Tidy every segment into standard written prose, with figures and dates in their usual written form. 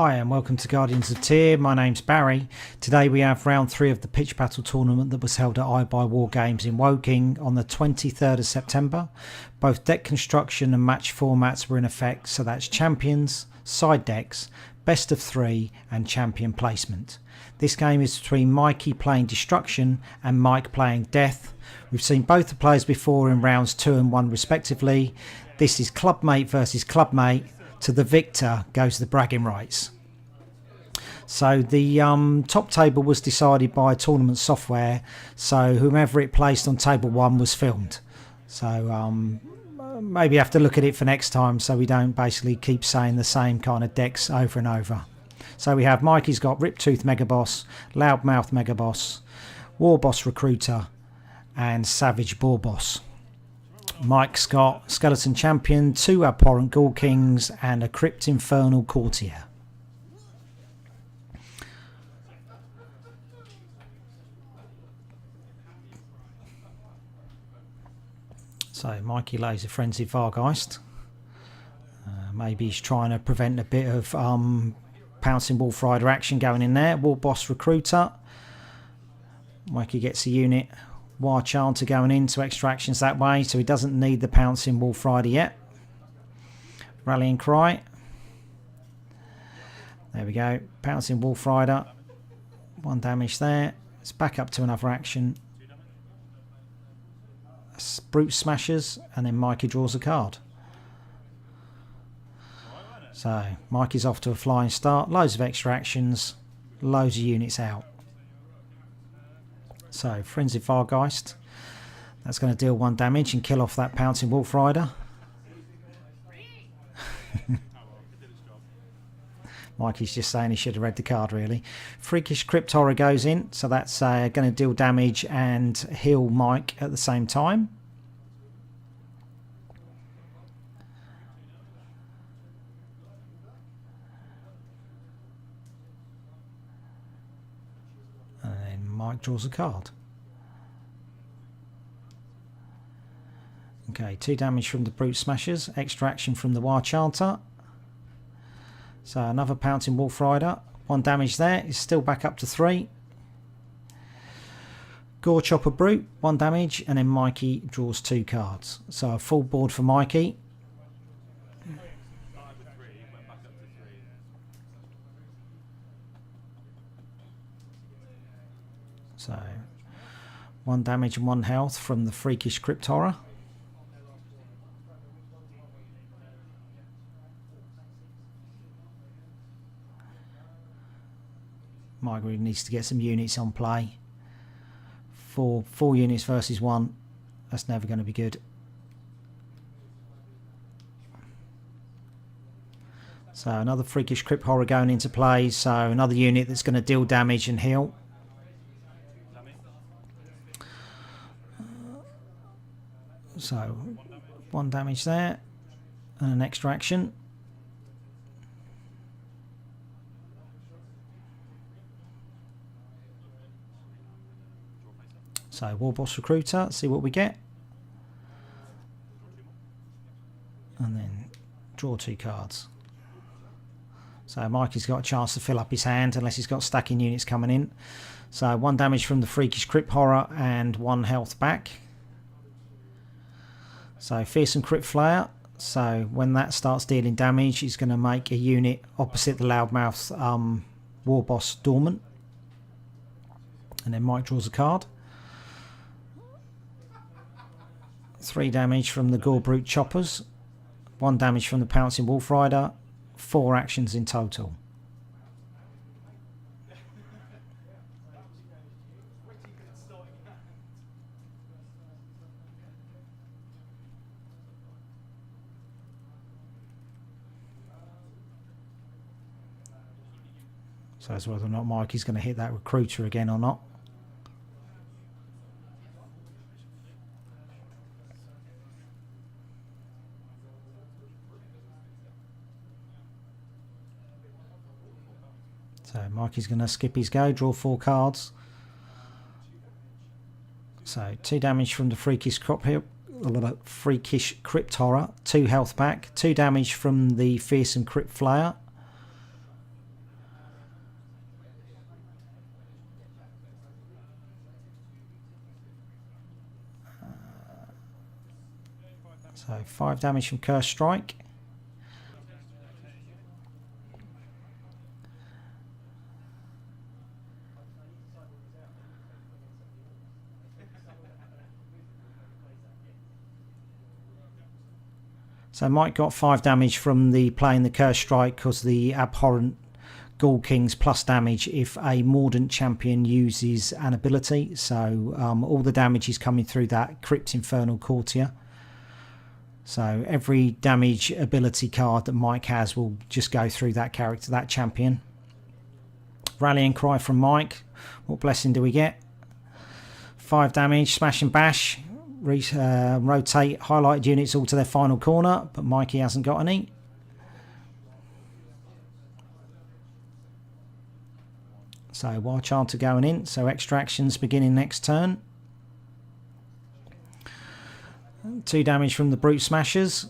Hi and welcome to Guardians of Tyr. My name's Barry. Today we have round 3 of the Pitch Battle tournament that was held at iBuywargames in Woking on the 23rd of September. Both deck construction and match formats were in effect, so that's champions, side decks, best of 3 and champion placement. This game is between Mikey playing Destruction and Mike playing Death. We've seen both the players before in rounds 2 and 1 respectively. This is clubmate versus clubmate. To the victor goes the bragging rights. So the top table was decided by tournament software, so whomever it placed on table 1 was filmed. So maybe have to look at it for next time so we don't basically keep saying the same kind of decks over and over. So we have Mikey's got Riptooth Megaboss, Loudmouth Megaboss, Warboss Recruiter and Savage Boarboss. Mike's got Skeleton Champion, 2 Abhorrent Ghoul Kings and a Crypt Infernal Courtier. So Mikey lays a Frenzied Vargeist. Maybe he's trying to prevent a bit of Pouncing Wolf Rider action going in there. Warboss Recruiter. Mikey gets a unit. Wild Chanter going into extractions that way, so he doesn't need the Pouncing Wolf Rider yet. Rallying Cry. There we go. Pouncing Wolf Rider. 1 damage there. It's back up to another action. Brute Smashers, and then Mikey draws a card. So Mikey's off to a flying start. Loads of extractions. Loads of units out. So, Frenzied Vargeist, that's going to deal 1 damage and kill off that Pouncing Wolf Rider. Mikey's just saying he should have read the card, really. Freakish Crypt Horror goes in, so that's going to deal damage and heal Mike at the same time. Mike draws a card. Okay, 2 damage from the Brute Smashers, extraction from the Wild Chanter. So another Pouncing Wolf Rider, 1 damage there, is still back up to 3. Gore Chopper Brute, 1 damage, and then Mikey draws 2 cards. So a full board for Mikey. So 1 damage and 1 health from the Freakish Crypt Horror. Mike really needs to get some units on play. 4 units versus 1. That's never going to be good. So another Freakish Crypt Horror going into play. So another unit that's going to deal damage and heal. So 1 damage there and an extraction. So Warboss Recruiter, see what we get. And then draw 2 cards. So Mikey's got a chance to fill up his hand unless he's got stacking units coming in. So 1 damage from the Freakish Crypt Horror and 1 health back. So Fearsome Crypt Flayer, so when that starts dealing damage, he's going to make a unit opposite the Loudmouth Warboss Dormant. And then Mike draws a card. 3 damage from the Gore Brute Choppers, 1 damage from the Pouncing Wolf Rider, 4 actions in total. So that's whether or not Mikey's going to hit that Recruiter again or not. So Mikey's going to skip his go, draw 4 cards. So 2 damage from the Freakish Crypt Horror, 2 health back, 2 damage from the Fearsome Crypt Flayer. 5 damage from Curse Strike. So Mike got 5 damage from the playing the Curse Strike because the Abhorrent Ghoul King's plus damage if a Mordant champion uses an ability. So all the damage is coming through that Crypt Infernal Courtier. So every damage ability card that Mike has will just go through that character, that champion. Rallying Cry from Mike. What blessing do we get? 5 damage, Smash and Bash. Rotate highlighted units all to their final corner, but Mikey hasn't got any. So Wild Chanter going in, so extractions beginning next turn. 2 damage from the Brute Smashers.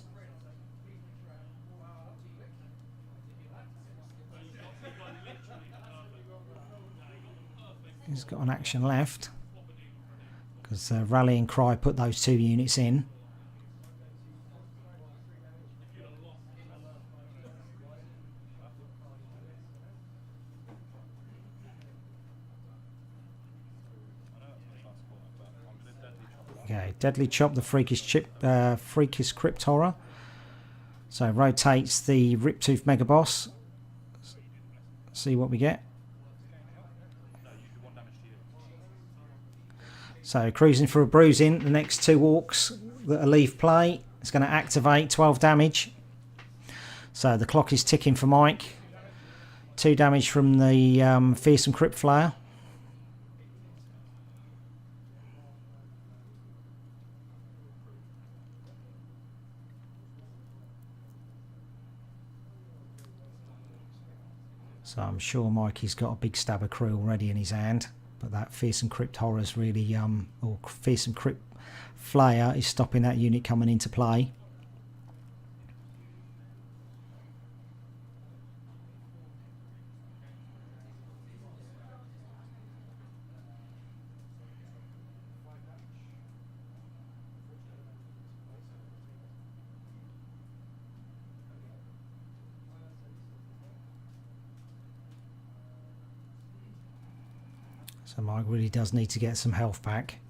He's got an action left because Rallying Cry put those 2 units in. Okay, Deadly Chop, the freakish Crypt Horror. So rotates the Riptooth Mega Boss. See what we get. So cruising for a bruising. The next 2 orcs that are leave play. It's going to activate 12 damage. So the clock is ticking for Mike. 2 damage from the Fearsome Crypt Flayer. So I'm sure Mikey's got a big Stabber Crew already in his hand, but that Fearsome Crypt Horror's really, or Fearsome Crypt Flayer is stopping that unit coming into play. So Mike really does need to get some health back.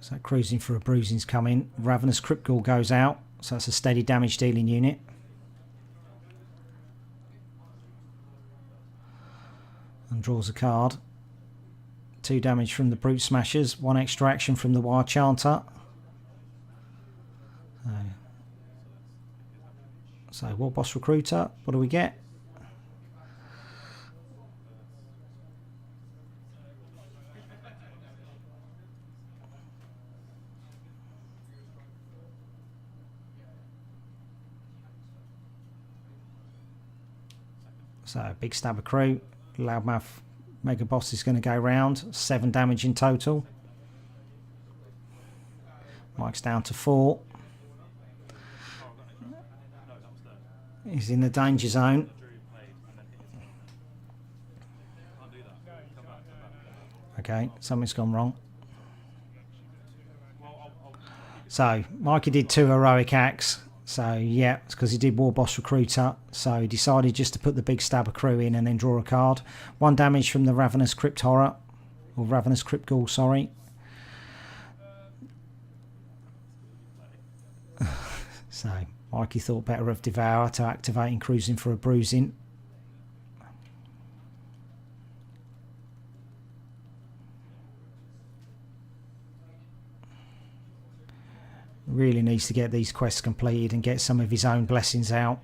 So cruising for a bruising's coming. Ravenous Crypt Ghoul goes out, so that's a steady damage dealing unit. And draws a card. 2 damage from the Brute Smashers, 1 extra action from the Wild Chanter. So War Boss Recruiter, what do we get? So big Stabber Crew, Loudmouth Mega Boss is going to go round, 7 damage in total. Mike's down to 4. He's in the danger zone. Okay, something's gone wrong. So Mikey did 2 heroic acts. So yeah, it's because he did War Boss Recruiter. So he decided just to put the big Stabber Crew in and then draw a card. 1 damage from the Ravenous Crypt Horror. Or Ravenous Crypt Ghoul, sorry. So Mikey thought better of Devour to activating cruising for a bruising. Really needs to get these quests completed and get some of his own blessings out.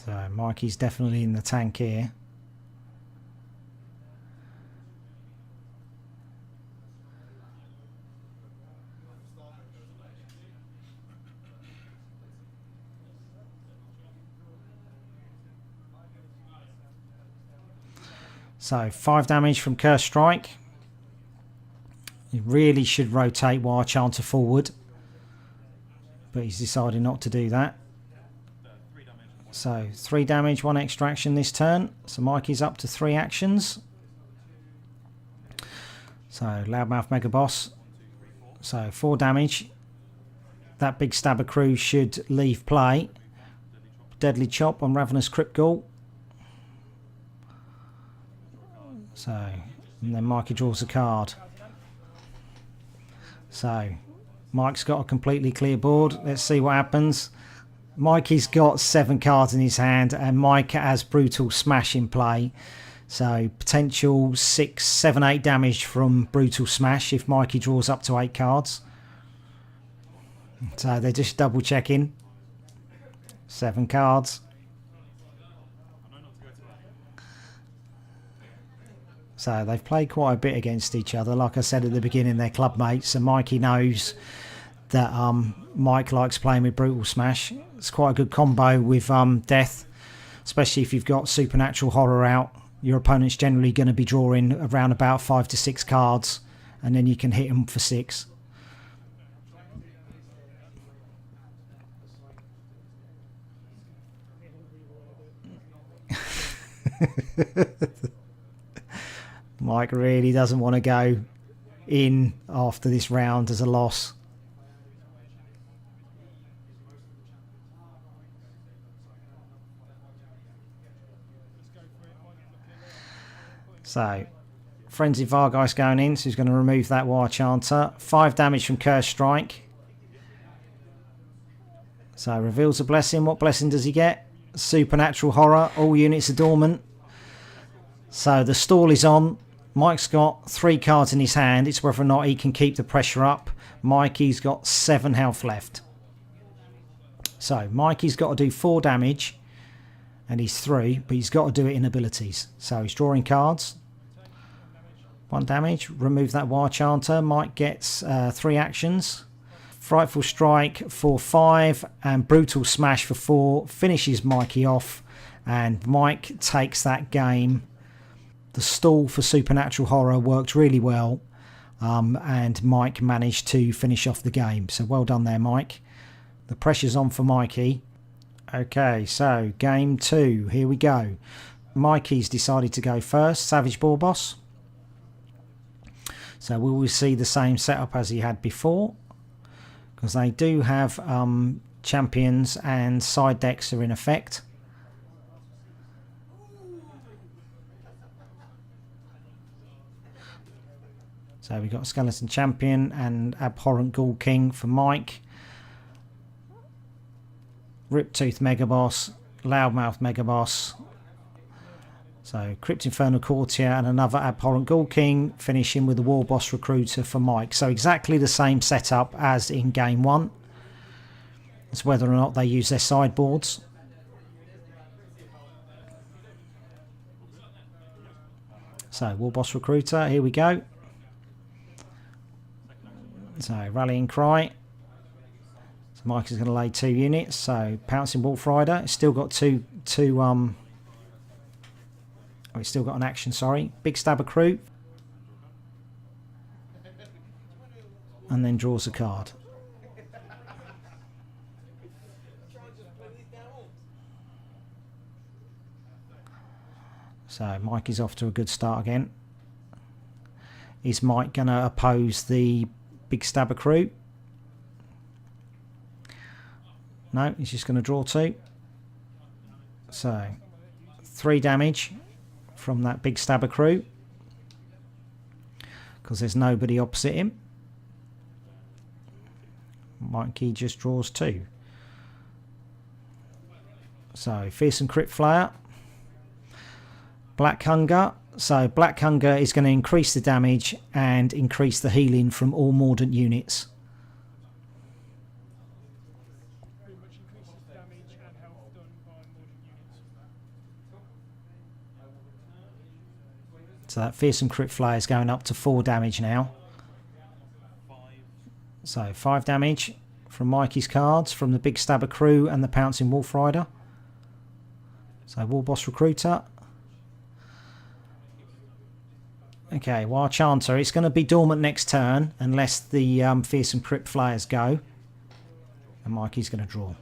So Mikey's definitely in the tank here. So 5 damage from Curse Strike. He really should rotate Wire Chanter forward, but he's decided not to do that. So 3 damage, 1 extra action this turn. So Mikey's up to 3 actions. So Loudmouth Mega Boss. So 4 damage. That Big Stabber Crew should leave play. Deadly Chop on Ravenous Crypt Ghoul. So, and then Mikey draws a card. So Mike's got a completely clear board. Let's see what happens. Mikey's got 7 cards in his hand, and Mike has Brutal Smash in play. So potential 6, 7, 8 damage from Brutal Smash if Mikey draws up to 8 cards. So they're just double checking. 7 cards. So they've played quite a bit against each other. Like I said at the beginning, they're club mates. And Mikey knows that Mike likes playing with Brutal Smash. It's quite a good combo with Death, especially if you've got Supernatural Horror out. Your opponent's generally going to be drawing around about 5 to 6 cards, and then you can hit them for 6. Mike really doesn't want to go in after this round as a loss. So, Frenzied Vargeist going in, so he's going to remove that Wire Chanter. 5 damage from Curse Strike. So, reveals a blessing. What blessing does he get? Supernatural Horror. All units are dormant. So, the stall is on. Mike's got 3 cards in his hand. It's whether or not he can keep the pressure up. Mikey's got 7 health left. So, Mikey's got to do 4 damage. And he's 3, but he's got to do it in abilities. So, he's drawing cards. 1 damage. Remove that Wire Chanter. Mike gets 3 actions. Frightful Strike for 5. And Brutal Smash for 4. Finishes Mikey off. And Mike takes that game. The stall for Supernatural Horror worked really well, and Mike managed to finish off the game. So well done there, Mike. The pressure's on for Mikey. Okay, so game 2. Here we go. Mikey's decided to go first. Savage Boar Boss. So we will see the same setup as he had before, because they do have champions and side decks are in effect. So we've got Skeleton Champion and Abhorrent Ghoul King for Mike. Riptooth Mega Boss, Loudmouth Mega Boss. So Crypt Infernal Courtier and another Abhorrent Ghoul King, finishing with the War Boss Recruiter for Mike. So exactly the same setup as in game 1. It's whether or not they use their sideboards. So War Boss Recruiter, here we go. So Rallying Cry. So Mike is going to lay 2 units. So Pouncing Wolf Rider. It's still got it's still got an action, sorry. Big Stabber Crew. And then draws a card. So Mike is off to a good start again. Is Mike going to oppose the Big Stabber Crew? No, he's just going to draw 2. So 3 damage from that Big Stabber Crew, because there's nobody opposite him. Mikey just draws 2. So Fearsome Crypt Flyer. Black Hunger. So Black Hunger is going to increase the damage and increase the healing from all Mordant units. So that Fearsome Crypt Flyer is going up to 4 damage now. So 5 damage from Mikey's cards, from the Big Stabber Crew and the Pouncing Wolf Rider. So War Boss Recruiter. Okay, Wild Chanter. It's going to be dormant next turn unless the Fearsome Crypt Flayers go. And Mikey's going to draw.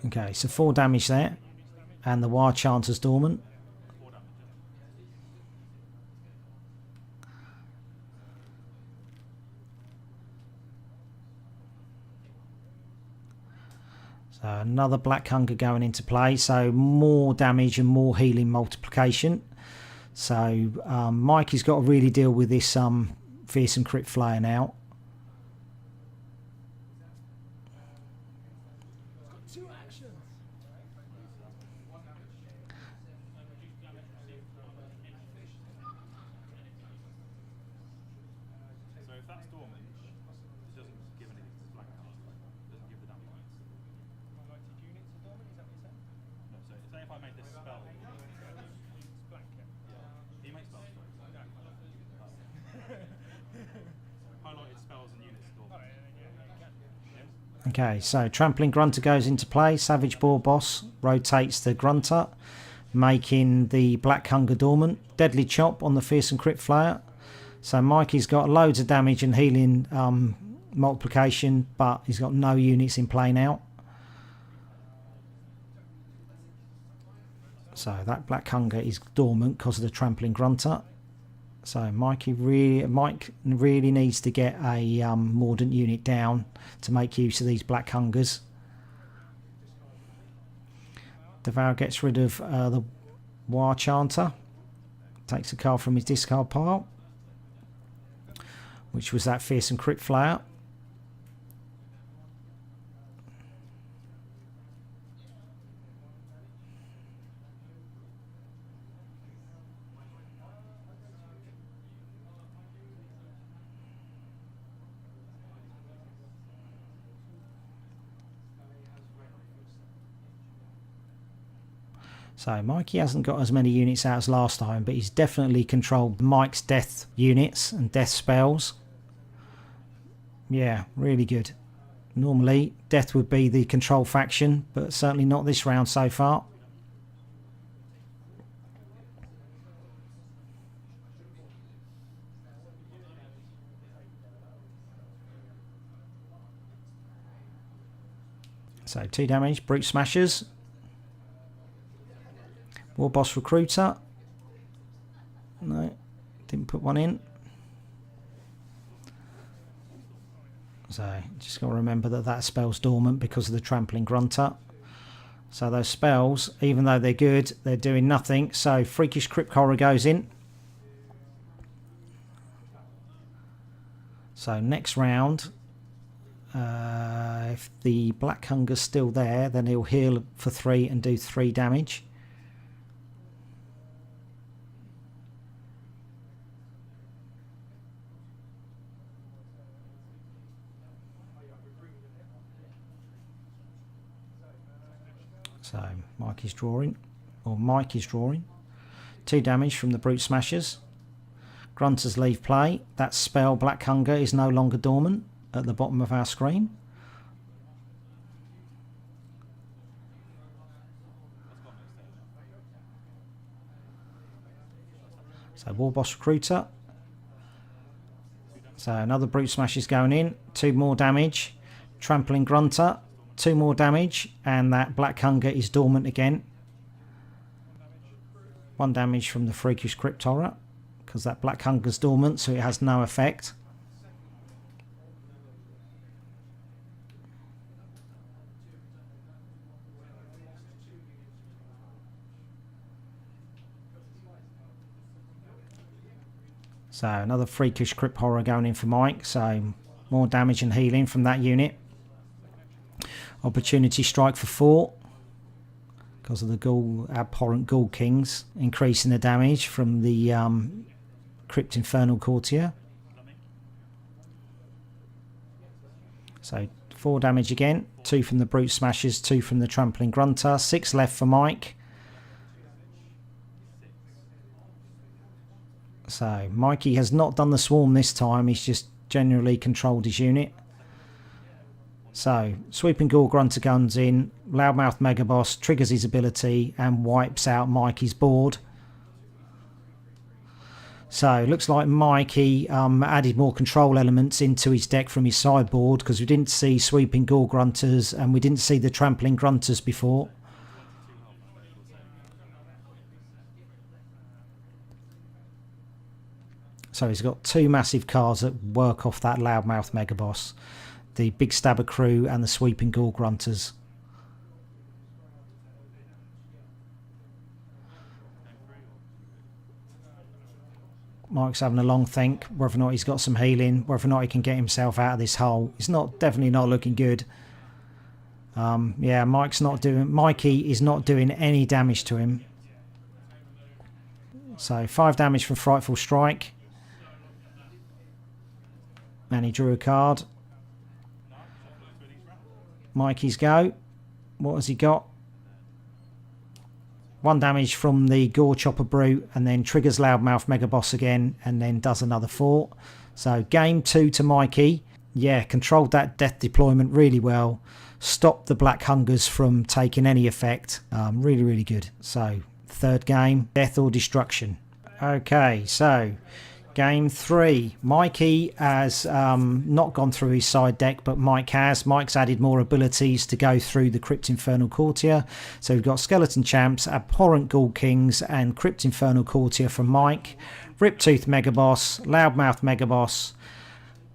Okay, so 4 damage there. And the Wild Chanter's dormant. So another Black Hunger going into play. So more damage and more healing multiplication. So Mikey's got to really deal with this Fearsome Crypt Flayer now. Okay, so Trampling Grunter goes into play. Savage Boar Boss rotates the Grunter, making the Black Hunger dormant. Deadly Chop on the Fearsome Crypt Flayer. So Mikey's got loads of damage and healing multiplication, but he's got no units in play now. So that Black Hunger is dormant because of the Trampling Grunter. So Mike really needs to get a Mordant unit down to make use of these Black Hungers. Devour gets rid of the Wild Chanter. Takes a card from his discard pile, which was that Fearsome Crypt Flayer. So Mikey hasn't got as many units out as last time, but he's definitely controlled Mike's death units and death spells. Yeah, really good. Normally, death would be the control faction, but certainly not this round so far. So 2 damage, Brute Smashers. War Boss Recruiter. No, didn't put one in. So just got to remember that that spell's dormant because of the Trampling Grunter. So those spells, even though they're good, they're doing nothing. So Freakish Crypt Horror goes in. So next round, if the Black Hunger's still there, then he'll heal for 3 and do 3 damage. So Mike is drawing. 2 damage from the Brute Smashers. Grunters leave play. That spell, Black Hunger, is no longer dormant at the bottom of our screen. So War Boss Recruiter. So another Brute Smashers going in. 2 more damage. Trampling Grunter. 2 more damage, and that Black Hunger is dormant again. 1 damage from the Freakish Crypt Horror, because that Black Hunger's dormant, so it has no effect. So another Freakish Crypt Horror going in for Mike, so more damage and healing from that unit. Opportunity Strike for 4 because of the Abhorrent Ghoul Kings, increasing the damage from the Crypt Infernal Courtier. So 4 damage again, 2 from the Brute Smashers, 2 from the Trampling Grunter, 6 left for Mike. So Mikey has not done the swarm this time, he's just generally controlled his unit. So, Sweeping Gore Grunter guns in, Loudmouth Megaboss triggers his ability and wipes out Mikey's board. So, looks like Mikey added more control elements into his deck from his sideboard, because we didn't see Sweeping Gore Grunters and we didn't see the Trampling Grunters before. So he's got two massive cards that work off that Loudmouth Megaboss. The Big Stabber Crew and the Sweeping Gore Grunters. Mike's having a long think whether or not he's got some healing, whether or not he can get himself out of this hole. It's definitely not looking good. Yeah, Mikey is not doing any damage to him. So 5 damage from Frightful Strike. And he drew a card. Mikey's go. What has he got? 1 damage from the Gore Chopper Brute, and then triggers Loudmouth Megaboss again, and then does another 4. So game 2 to Mikey. Yeah, controlled that death deployment really well. Stopped the Black Hungers from taking any effect. Really, really good. So third game, death or destruction. Okay, so game 3. Mikey has not gone through his side deck, but Mike has. Mike's added more abilities to go through the Crypt Infernal Courtier. So we've got Skeleton Champs, Abhorrent Ghoul Kings, and Crypt Infernal Courtier from Mike. Riptooth Megaboss, Loudmouth Megaboss,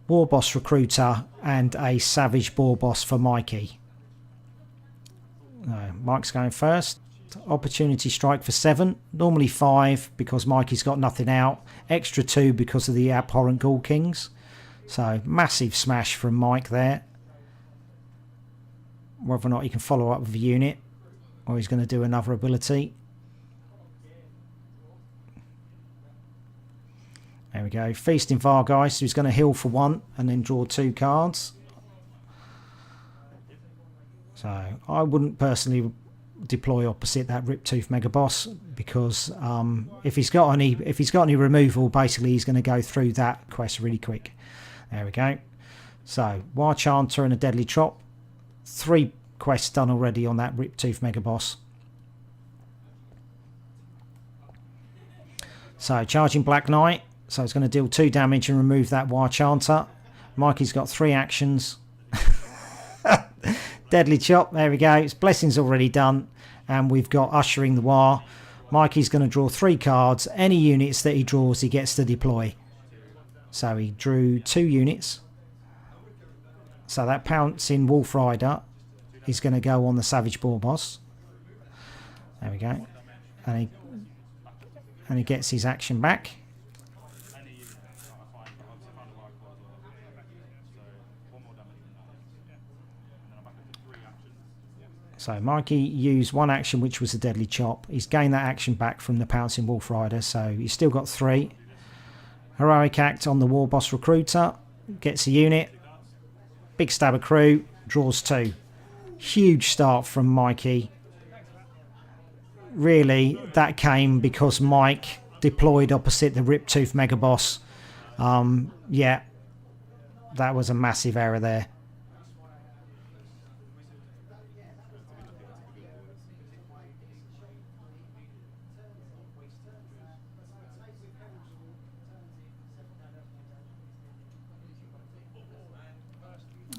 Warboss Recruiter, and a Savage Boar Boss for Mikey. Mike's going first. Opportunity Strike for 7, normally 5 because Mikey's got nothing out, extra 2 because of the Abhorrent Ghoul Kings. So massive smash from Mike there. Whether or not he can follow up with a unit, or he's going to do another ability. There we go, Feasting Vargeist, who's going to heal for 1 and then draw 2 cards. So I wouldn't personally deploy opposite that Riptooth Megaboss, because if he's got any removal, basically he's going to go through that quest really quick. There we go. So Wild Chanter and a Deadly Chop. 3 quests done already on that Riptooth Megaboss. So charging Black Knight, so it's going to deal 2 damage and remove that Wild Chanter. Mikey's got 3 actions. Deadly Chop, there we go. It's Blessing's already done, and we've got Ushering the War. Mikey's going to draw 3 cards. Any units that he draws, he gets to deploy. So he drew 2 units. So that Pouncing Wolf Rider is going to go on the Savage Boar Boss. There we go. And he gets his action back. So Mikey used 1 action, which was a Deadly Chop. He's gained that action back from the Pouncing Wolf Rider, so he's still got 3. Heroic Act on the Warboss Recruiter. Gets a unit. Big Stabber Crew. Draws 2. Huge start from Mikey. Really, that came because Mike deployed opposite the Riptooth Megaboss. Yeah, that was a massive error there.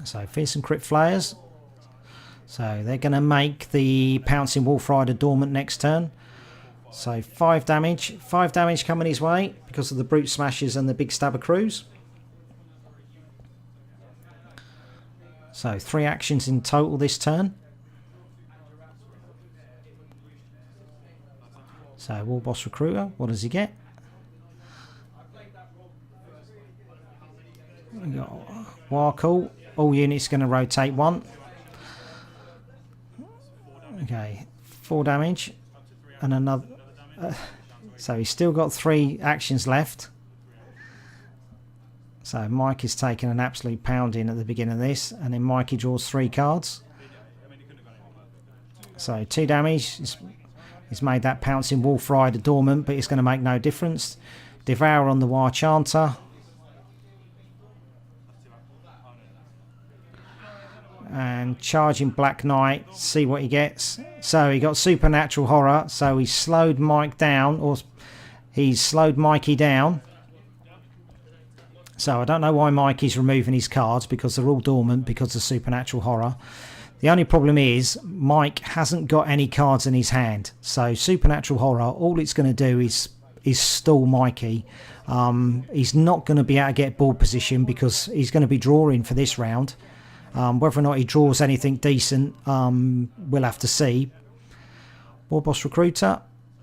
So Fearsome Crypt Flayers. So they're going to make the Pouncing Wolf Rider dormant next turn. So 5 damage. 5 damage coming his way because of the Brute Smashes and the Big Stabber Crews. So 3 actions in total this turn. So Warboss Recruiter, what does he get? We got Warcall. All units going to rotate 1. Okay, 4 damage and another. So he's still got 3 actions left. So Mike is taking an absolute pounding at the beginning of this, and then Mikey draws 3 cards. So 2 damage. He's made that Pouncing Wolf Rider dormant, but it's going to make no difference. Devour on the Wild Chanter. and charging Black Knight, see what he gets. So he got Supernatural Horror, so he slowed Mike down, or he's slowed Mikey down. So I don't know why Mikey's removing his cards, because they're all dormant because of Supernatural Horror. The only problem is Mike hasn't got any cards in his hand. So Supernatural Horror, all it's going to do is stall Mikey. He's not going to be able to get board position because he's going to be drawing for this round. Whether or not he draws anything decent, we'll have to see. War Boss Recruiter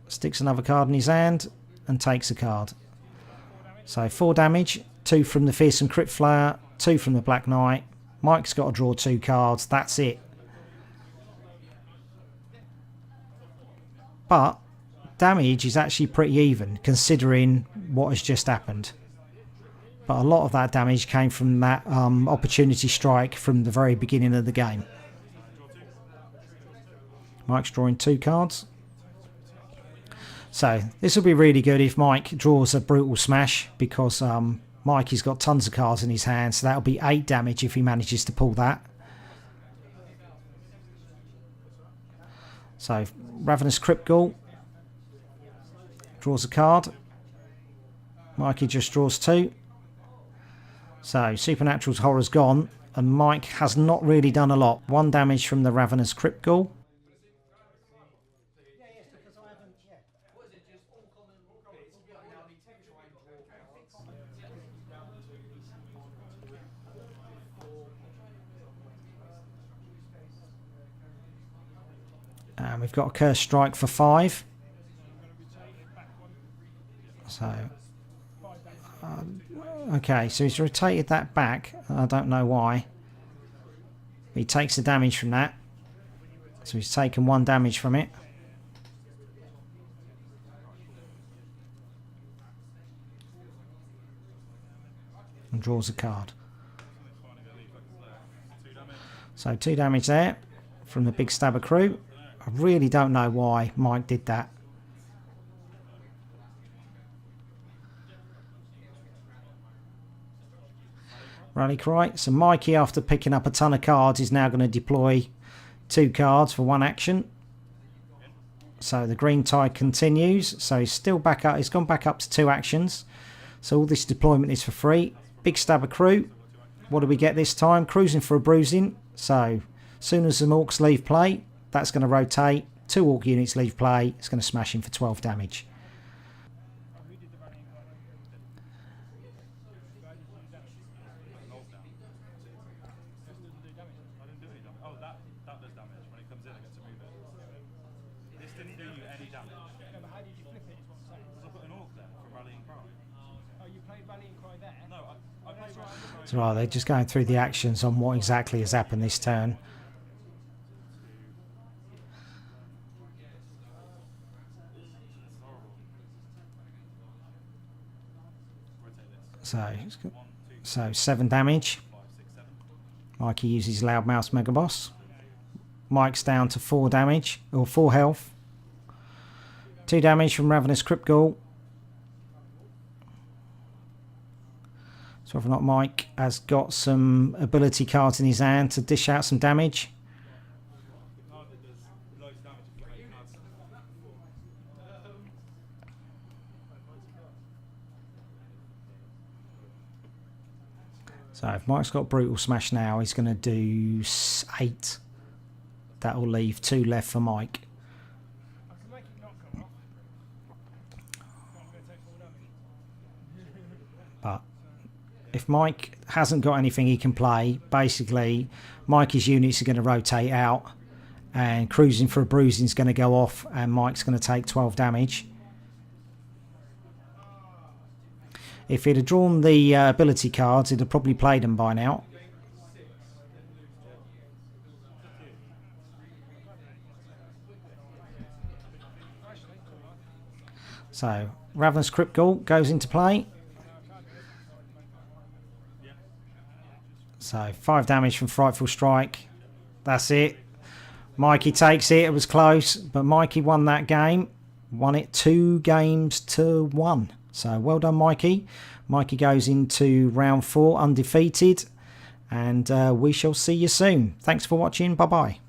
sticks another card in his hand and takes a card. So 4 damage, 2 from the Fearsome Crypt Flayer, 2 from the Black Knight. Mike's got to draw 2 cards, that's it. But damage is actually pretty even considering what has just happened. But a lot of that damage came from that opportunity strike from the very beginning of the game. Mike's drawing 2 cards. So this will be really good if Mike draws a Brutal Smash, because Mikey's got tons of cards in his hand, so that'll be 8 damage if he manages to pull that. So Ravenous Crypt Ghoul draws a card. Mikey just draws 2. So Supernatural's Horror's gone, and Mike has not really done a lot. 1 damage from the Ravenous Crypt Ghoul. And we've got a Curse Strike for 5. So okay, so he's rotated that back. I don't know why. He takes the damage from that. So he's taken 1 damage from it. And draws a card. So 2 damage there from the Big Stabber Crew. I really don't know why Mike did that. Rally Cry. So Mikey, after picking up a ton of cards, is now going to deploy 2 cards for 1 action. So the Green Tide continues. So he's still back up. He's gone back up to 2 actions. So all this deployment is for free. Big Stabber Crew. What do we get this time? Cruising for a Bruising. So as soon as the Orcs leave play, that's going to rotate. 2 Orc units leave play. It's going to smash him for 12 damage. So right, they're just going through the actions on what exactly has happened this turn. So 7 damage. Mikey uses Loudmouth Mega Boss. Mike's down to 4 damage, or 4 health. 2 damage from Ravenous Crypt Ghoul. So whether or not Mike has got some ability cards in his hand to dish out some damage. So if Mike's got Brutal Smash now, he's going to do 8. That will leave 2 left for Mike. But if Mike hasn't got anything he can play, basically Mikey's units are going to rotate out and Cruising for a Bruising is going to go off and Mike's going to take 12 damage. If he'd have drawn the ability cards, he'd have probably played them by now. So, Ravenous Crypt Ghoul goes into play. So, 5 damage from Frightful Strike. That's it. Mikey takes it. It was close, but Mikey won that game. Won it 2 games to 1. So well done, Mikey. Mikey goes into round 4 undefeated, and we shall see you soon. Thanks for watching. Bye bye.